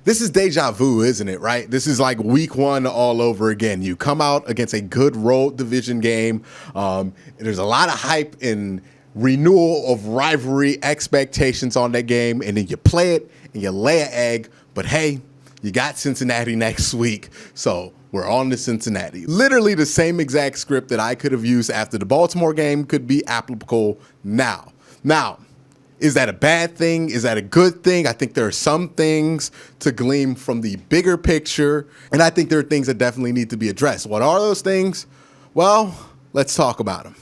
This is deja vu, isn't it, right? This is like week one all over again. You come out against a good road division game. There's a lot of hype and renewal of rivalry expectations on that game, and then you play it and you lay an egg. But hey, you got Cincinnati next week, so we're on to Cincinnati. Literally the same exact script that I could have used after the Baltimore game could be applicable now. Now, is that a bad thing? Is that a good thing? I think there are some things to glean from the bigger picture, and I think there are things that definitely need to be addressed. What are those things? Well, let's talk about them.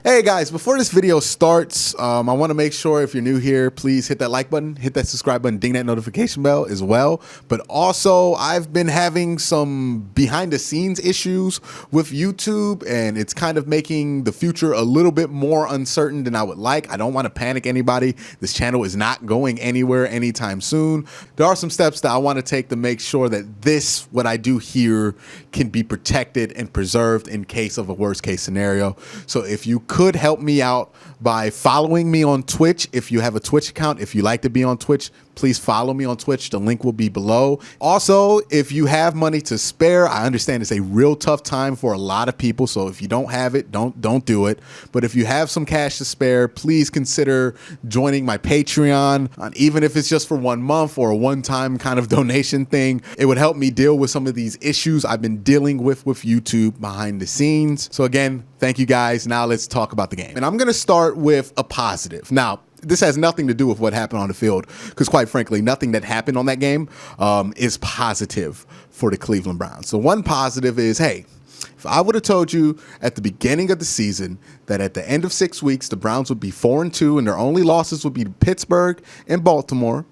Hey guys, before this video starts, I want to make sure if you're new here, please hit that like button, hit that subscribe button, ding that notification bell as well. But also, I've been having some behind the scenes issues with YouTube, and it's kind of making the future a little bit more uncertain than I would like. I don't want to panic anybody. This channel is not going anywhere anytime soon. There are some steps that I want to take to make sure that what I do here can be protected and preserved in case of a worst case scenario. So if you could help me out by following me on Twitch. If you have a Twitch account, if you like to be on Twitch, please follow me on Twitch. The link will be below. Also, if you have money to spare, I understand it's a real tough time for a lot of people. So if you don't have it, don't do it. But if you have some cash to spare, please consider joining my Patreon. Even if it's just for 1 month or a one-time kind of donation thing, it would help me deal with some of these issues I've been dealing with YouTube behind the scenes. So again, thank you guys. Now let's talk about the game. And I'm going to start with a positive. Now, this has nothing to do with what happened on the field, because quite frankly, nothing that happened on that game is positive for the Cleveland Browns. So one positive is, hey, if I would have told you at the beginning of the season that at the end of 6 weeks, the Browns would be 4-2 and their only losses would be Pittsburgh and Baltimore,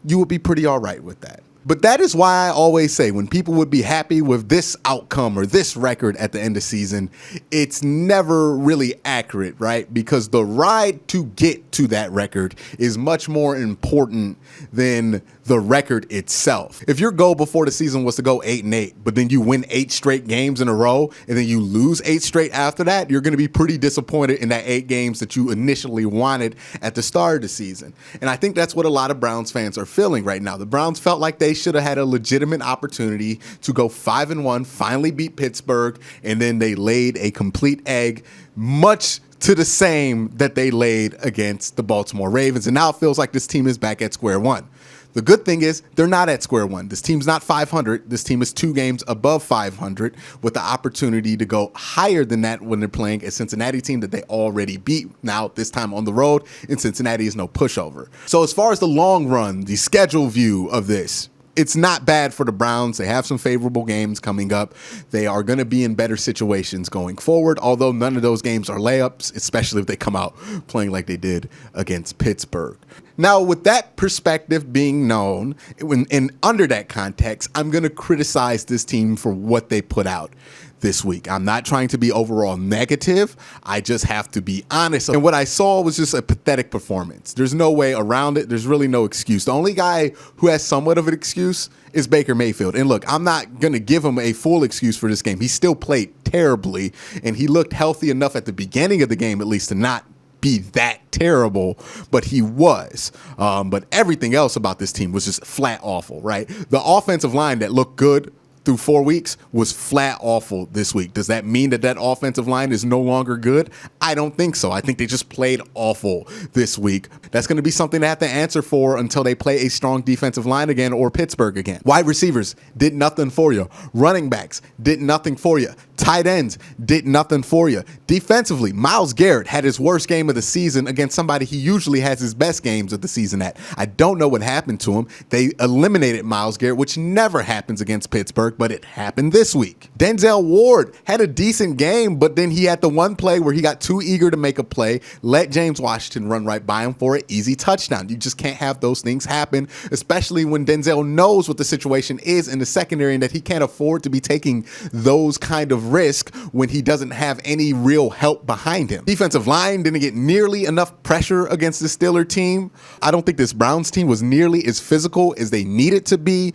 you would be pretty all right with that. But that is why I always say when people would be happy with this outcome or this record at the end of season, it's never really accurate, right? Because the ride to get to that record is much more important than the record itself. If your goal before the season was to go 8-8, but then you win 8 straight games in a row and then you lose 8 straight after that, you're going to be pretty disappointed in that 8 games that you initially wanted at the start of the season. And I think that's what a lot of Browns fans are feeling right now. The Browns felt like they should have had a legitimate opportunity to go 5-1, finally beat Pittsburgh, and then they laid a complete egg, much to the same that they laid against the Baltimore Ravens. And now it feels like this team is back at square one. The good thing is they're not at square one. This team's not 500. This team is 2 games above 500 with the opportunity to go higher than that when they're playing a Cincinnati team that they already beat. Now, this time on the road, and Cincinnati is no pushover. So as far as the long run, the schedule view of this, it's not bad for the Browns. They have some favorable games coming up. They are going to be in better situations going forward, although none of those games are layups, especially if they come out playing like they did against Pittsburgh. Now, with that perspective being known, and under that context, I'm going to criticize this team for what they put out this week. I'm not trying to be overall negative. I just have to be honest. And what I saw was just a pathetic performance. There's no way around it. There's really no excuse. The only guy who has somewhat of an excuse is Baker Mayfield. And look, I'm not going to give him a full excuse for this game. He still played terribly, and he looked healthy enough at the beginning of the game, at least, to not be that terrible, but he was. But everything else about this team was just flat awful, right? The offensive line that looked good through 4 weeks was flat awful this week. Does that mean that offensive line is no longer good? I don't think so. I think they just played awful this week. That's going to be something they have to answer for until they play a strong defensive line again or Pittsburgh again. Wide receivers did nothing for you. Running backs did nothing for you. Tight ends did nothing for you. Defensively, Myles Garrett had his worst game of the season against somebody he usually has his best games of the season at. I don't know what happened to him. They eliminated Myles Garrett, which never happens against Pittsburgh, but it happened this week. Denzel Ward had a decent game, but then he had the one play where he got too eager to make a play, let James Washington run right by him for an easy touchdown. You just can't have those things happen, especially when Denzel knows what the situation is in the secondary and that he can't afford to be taking those kind of risk when he doesn't have any real help behind him. Defensive line didn't get nearly enough pressure against the Steelers team. I don't think this Browns team was nearly as physical as they needed to be.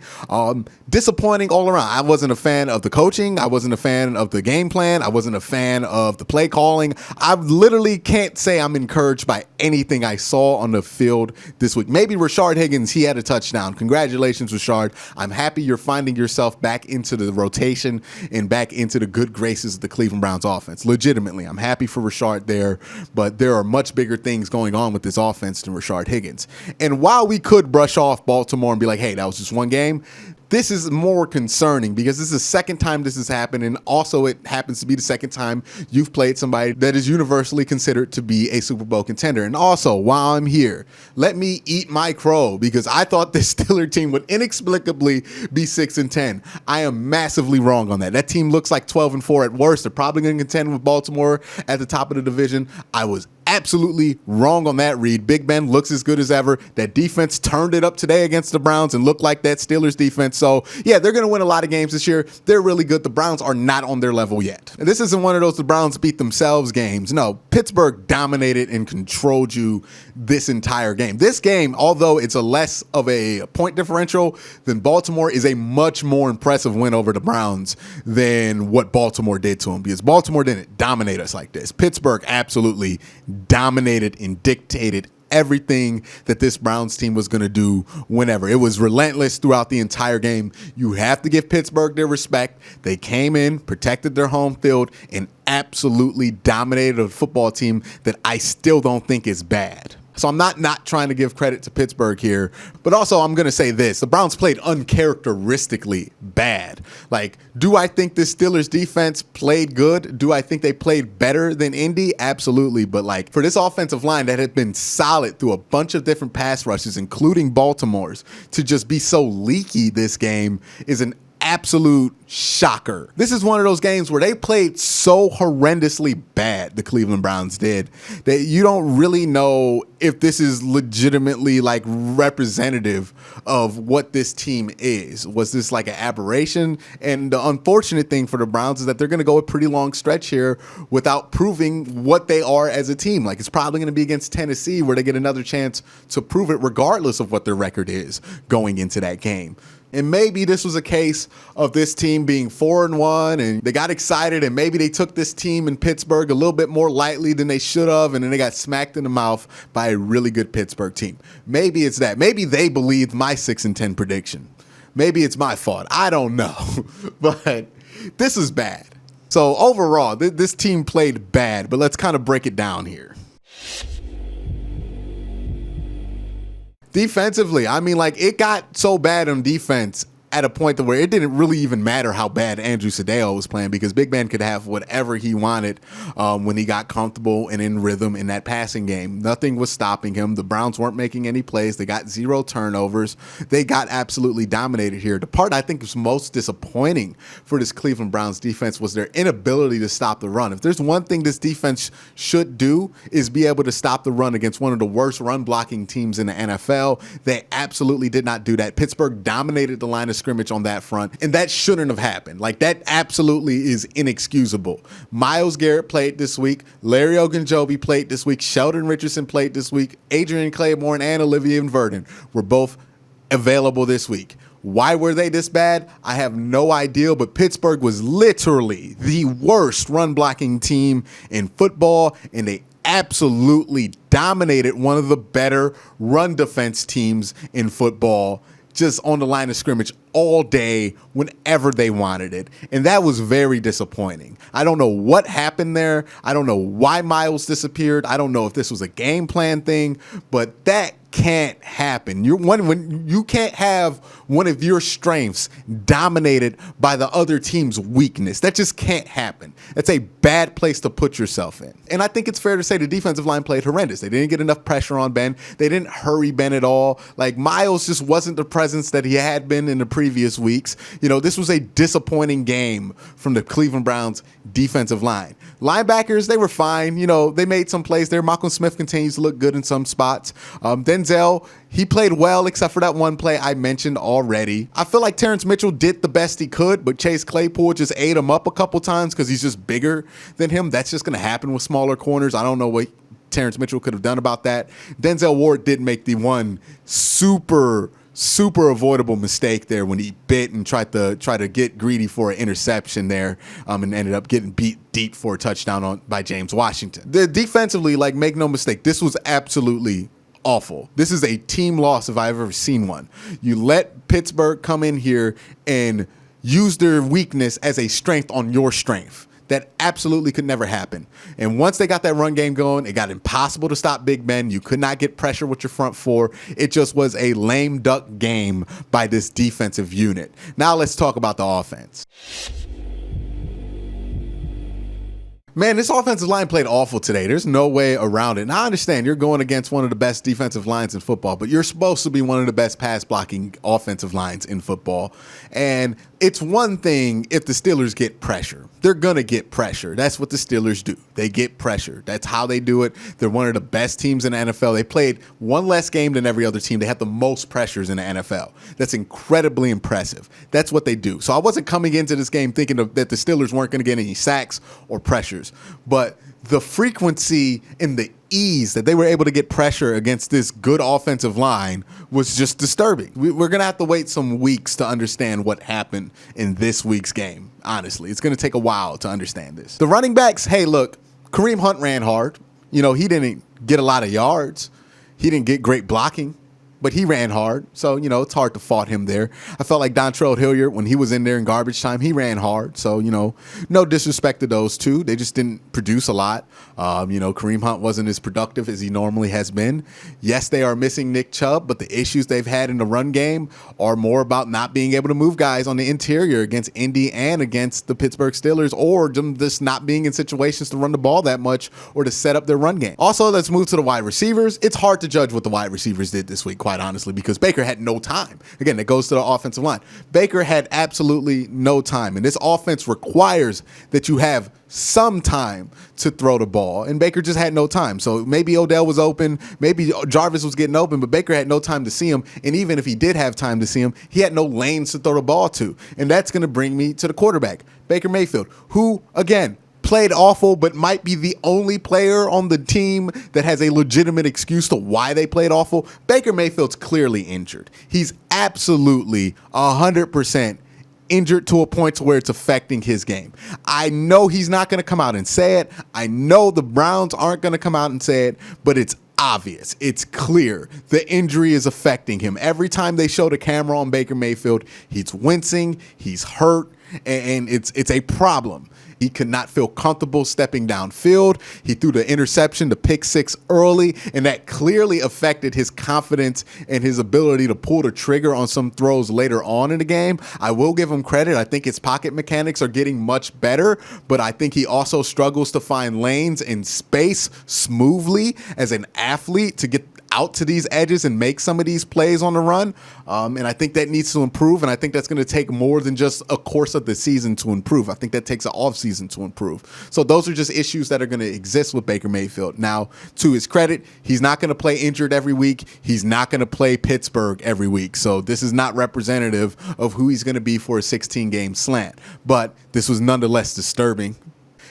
Disappointing all around. I wasn't a fan of the coaching. I wasn't a fan of the game plan. I wasn't a fan of the play calling. I literally can't say I'm encouraged by anything I saw on the field this week. Maybe Rashard Higgins, he had a touchdown. Congratulations, Rashard. I'm happy you're finding yourself back into the rotation and back into the good graces of the Cleveland Browns offense. Legitimately, I'm happy for Rashard there, but there are much bigger things going on with this offense than Rashard Higgins. And while we could brush off Baltimore and be like, hey, that was just one game, this is more concerning because this is the second time this has happened, and also it happens to be the second time you've played somebody that is universally considered to be a Super Bowl contender. And also, while I'm here, let me eat my crow because I thought this Steelers team would inexplicably be 6-10. I am massively wrong on that. That team looks like 12-4 at worst. They're probably going to contend with Baltimore at the top of the division. I was absolutely wrong on that read. Big Ben looks as good as ever. That defense turned it up today against the Browns and looked like that Steelers defense. So yeah, they're going to win a lot of games this year. They're really good. The Browns are not on their level yet. And this isn't one of those the Browns beat themselves games. No, Pittsburgh dominated and controlled you this entire game. This game, although it's a less of a point differential than Baltimore, is a much more impressive win over the Browns than what Baltimore did to them, because Baltimore didn't dominate us like this. Pittsburgh absolutely dominated and dictated everything that this Browns team was going to do whenever. It was relentless throughout the entire game. You have to give Pittsburgh their respect. They came in, protected their home field, and absolutely dominated a football team that I still don't think is bad. So I'm not trying to give credit to Pittsburgh here, but also I'm going to say this. The Browns played uncharacteristically bad. Like, do I think this Steelers defense played good? Do I think they played better than Indy? Absolutely. But like, for this offensive line that had been solid through a bunch of different pass rushes, including Baltimore's, to just be so leaky this game is an absolute shocker. This is one of those games where they played so horrendously bad, the Cleveland Browns did, that you don't really know if this is legitimately like representative of what this team is. Was this like an aberration? And the unfortunate thing for the Browns is that they're going to go a pretty long stretch here without proving what they are as a team. Like, it's probably going to be against Tennessee where they get another chance to prove it regardless of what their record is going into that game. And maybe this was a case of this team being 4-1 and they got excited and maybe they took this team in Pittsburgh a little bit more lightly than they should have, and then they got smacked in the mouth by a really good Pittsburgh team. Maybe it's that. Maybe they believed my 6-10 prediction. Maybe it's my fault. I don't know. But this is bad. So overall, this team played bad, but let's kind of break it down here. Defensively, I mean, like, it got so bad on defense at a point where it didn't really even matter how bad Andrew Sedeo was playing, because Big Ben could have whatever he wanted when he got comfortable and in rhythm in that passing game. Nothing was stopping him. The Browns weren't making any plays. They got 0 turnovers. They got absolutely dominated here. The part I think was most disappointing for this Cleveland Browns defense was their inability to stop the run. If there's one thing this defense should do, is be able to stop the run against one of the worst run blocking teams in the NFL. They absolutely did not do that. Pittsburgh dominated the line of scrimmage on that front, and that shouldn't have happened. Like, that absolutely is inexcusable. Myles Garrett played this week. Larry Ogunjobi played this week. Sheldon Richardson played this week. Adrian Claiborne and Olivia Verdon were both available this week. Why were they this bad? I have no idea, but Pittsburgh was literally the worst run blocking team in football, and they absolutely dominated one of the better run defense teams in football, just on the line of scrimmage all day whenever they wanted it. And that was very disappointing. I don't know what happened there. I don't know why Myles disappeared. I don't know if this was a game plan thing, but that can't happen. When you can't have one of your strengths dominated by the other team's weakness. That just can't happen. That's a bad place to put yourself in. And I think it's fair to say the defensive line played horrendous. They didn't get enough pressure on Ben. They didn't hurry Ben at all. Like, Myles just wasn't the presence that he had been in the previous weeks. You know, this was a disappointing game from the Cleveland Browns defensive line. Linebackers, they were fine. You know, they made some plays there. Malcolm Smith continues to look good in some spots. Denzel, he played well except for that one play I mentioned already. I feel like Terrence Mitchell did the best he could, but Chase Claypool just ate him up a couple times because he's just bigger than him. That's just going to happen with smaller corners. I don't know what Terrence Mitchell could have done about that. Denzel Ward did make the one super super avoidable mistake there when he bit and tried to get greedy for an interception there, and ended up getting beat deep for a touchdown by James Washington. Defensively, like, make no mistake, this was absolutely awful. This is a team loss if I've ever seen one. You let Pittsburgh come in here and use their weakness as a strength on your strength. That absolutely could never happen. And once they got that run game going, it got impossible to stop Big Ben. You could not get pressure with your front four. It just was a lame duck game by this defensive unit. Now let's talk about the offense. Man, this offensive line played awful today. There's no way around it. And I understand you're going against one of the best defensive lines in football, but you're supposed to be one of the best pass blocking offensive lines in football. And it's one thing if the Steelers get pressure. They're going to get pressure. That's what the Steelers do. They get pressure. That's how they do it. They're one of the best teams in the NFL. They played one less game than every other team. They have the most pressures in the NFL. That's incredibly impressive. That's what they do. So I wasn't coming into this game thinking that the Steelers weren't going to get any sacks or pressures. But the frequency and the ease that they were able to get pressure against this good offensive line was just disturbing. We're going to have to wait some weeks to understand what happened in this week's game. Honestly, it's going to take a while to understand this. The running backs, hey, look, Kareem Hunt ran hard. You know, he didn't get a lot of yards. He didn't get great blocking, but he ran hard. So, you know, it's hard to fault him there. I felt like Dontrell Hilliard, when he was in there in garbage time, he ran hard. So, you know, no disrespect to those two. They just didn't produce a lot. You know, Kareem Hunt wasn't as productive as he normally has been. Yes, they are missing Nick Chubb, but the issues they've had in the run game are more about not being able to move guys on the interior against Indy and against the Pittsburgh Steelers, or them just not being in situations to run the ball that much or to set up their run game. Also, let's move to the wide receivers. It's hard to judge what the wide receivers did this week, quite honestly, because Baker had no time. Again, it goes to the offensive line. Baker had absolutely no time, and this offense requires that you have some time to throw the ball, and Baker just had no time. So maybe Odell was open, maybe Jarvis was getting open, but Baker had no time to see him, and even if he did have time to see him, he had no lanes to throw the ball to, and that's going to bring me to the quarterback, Baker Mayfield, who, again, played awful, but might be the only player on the team that has a legitimate excuse to why they played awful. Baker Mayfield's clearly injured. He's absolutely 100% injured to a point to where it's affecting his game. I know he's not going to come out and say it. I know the Browns aren't going to come out and say it, but it's obvious. It's clear. The injury is affecting him. Every time they show the camera on Baker Mayfield, he's wincing, he's hurt, and it's a problem. He could not feel comfortable stepping downfield. He threw the interception, the pick six early, and that clearly affected his confidence and his ability to pull the trigger on some throws later on in the game. I will give him credit. I think his pocket mechanics are getting much better, but I think he also struggles to find lanes and space smoothly as an athlete to get out to these edges and make some of these plays on the run. And I think that needs to improve. And I think that's going to take more than just a course of the season to improve. I think that takes an off season to improve. So those are just issues that are going to exist with Baker Mayfield. Now, to his credit, he's not going to play injured every week. He's not going to play Pittsburgh every week. So this is not representative of who he's going to be for a 16-game slant. But this was nonetheless disturbing.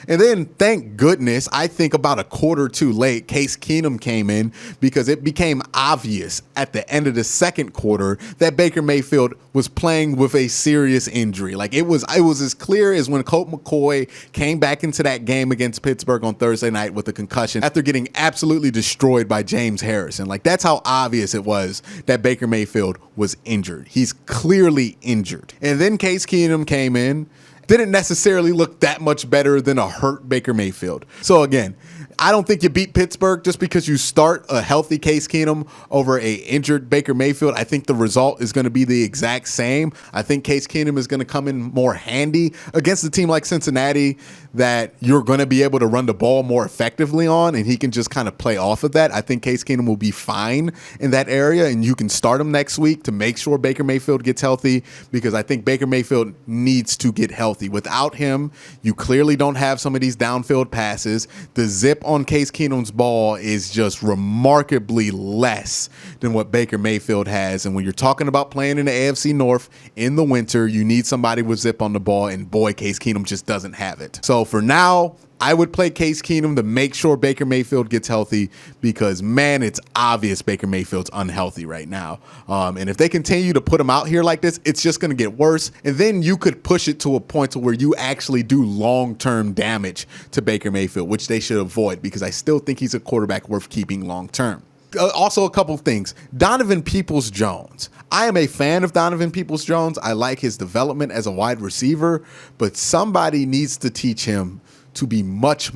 And then, thank goodness, I think about a quarter too late, Case Keenum came in, because it became obvious at the end of the second quarter that Baker Mayfield was playing with a serious injury. Like, it was as clear as when Colt McCoy came back into that game against Pittsburgh on Thursday night with a concussion after getting absolutely destroyed by James Harrison. Like, that's how obvious it was that Baker Mayfield was injured. He's clearly injured. And then Case Keenum came in. Didn't necessarily look that much better than a hurt Baker Mayfield. So again, I don't think you beat Pittsburgh just because you start a healthy Case Keenum over a injured Baker Mayfield. I think the result is going to be the exact same. I think Case Keenum is going to come in more handy against a team like Cincinnati that you're going to be able to run the ball more effectively on, and he can just kind of play off of that. I think Case Keenum will be fine in that area, and you can start him next week to make sure Baker Mayfield gets healthy, because I think Baker Mayfield needs to get healthy. Without him, you clearly don't have some of these downfield passes. The zip on Case Keenum's ball is just remarkably less than what Baker Mayfield has. And when you're talking about playing in the AFC North in the winter, you need somebody with zip on the ball, and boy, Case Keenum just doesn't have it. So for now, I would play Case Keenum to make sure Baker Mayfield gets healthy because, man, it's obvious Baker Mayfield's unhealthy right now. And if they continue to put him out here like this, it's just going to get worse. And then you could push it to a point to where you actually do long-term damage to Baker Mayfield, which they should avoid because I still think he's a quarterback worth keeping long-term. Also, a couple things. Donovan Peoples-Jones. I am a fan of Donovan Peoples-Jones. I like his development as a wide receiver, but somebody needs to teach him to be much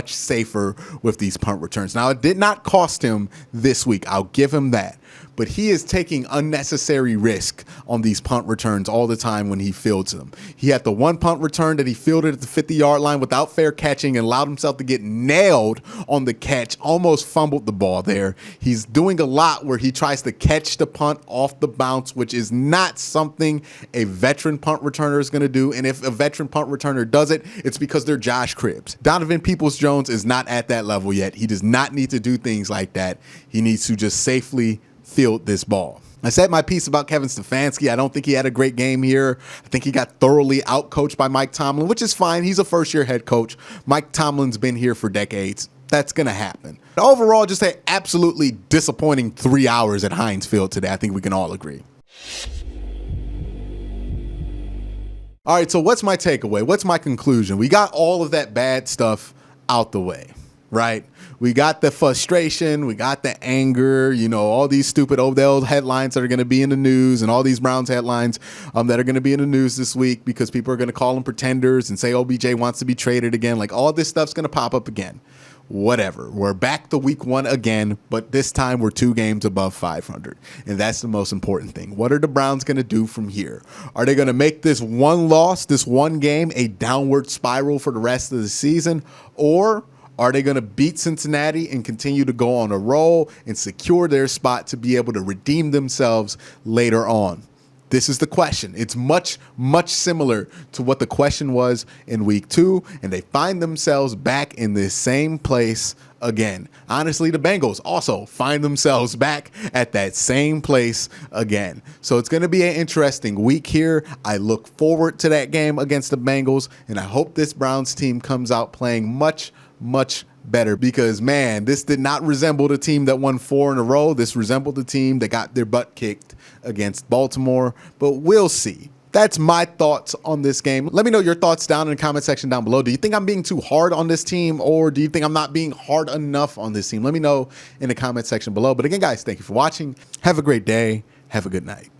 safer with these punt returns. Now, it did not cost him this week. I'll give him that. But he is taking unnecessary risk on these punt returns all the time when he fields them. He had the one punt return that he fielded at the 50-yard line without fair catching and allowed himself to get nailed on the catch, almost fumbled the ball there. He's doing a lot where he tries to catch the punt off the bounce, which is not something a veteran punt returner is going to do. And if a veteran punt returner does it, it's because they're Josh Cribbs. Donovan Peoples-Jones is not at that level yet. He does not need to do things like that. He needs to just safely field this ball. I said my piece about Kevin Stefanski. I don't think he had a great game here. I think he got thoroughly outcoached by Mike Tomlin, which is fine. He's a first-year head coach. Mike Tomlin's been here for decades. That's going to happen. Overall, just an absolutely disappointing 3 hours at Heinz Field today. I think we can all agree. All right, so what's my takeaway? What's my conclusion? We got all of that bad stuff out the way, right? We got the frustration, we got the anger, you know, all these stupid Odell headlines that are going to be in the news and all these Browns headlines that are going to be in the news this week because people are going to call them pretenders and say OBJ wants to be traded again. Like all this stuff's going to pop up again. Whatever. We're back to week 1 again, but this time we're 2 games above 500. And that's the most important thing. What are the Browns going to do from here? Are they going to make this one loss, this one game, a downward spiral for the rest of the season? Or are they going to beat Cincinnati and continue to go on a roll and secure their spot to be able to redeem themselves later on? This is the question. It's much similar to what the question was in week 2, and they find themselves back in this same place again. Honestly, the Bengals also find themselves back at that same place again. So it's going to be an interesting week here. I look forward to that game against the Bengals, and I hope this Browns team comes out playing much better because, man, this did not resemble the team that won 4 in a row. This resembled the team that got their butt kicked against Baltimore, but we'll see. That's my thoughts on this game. Let me know your thoughts down in the comment section down below. Do you think I'm being too hard on this team, or do you think I'm not being hard enough on this team? Let me know in the comment section below. But again, guys, thank you for watching. Have a great day. Have a good night.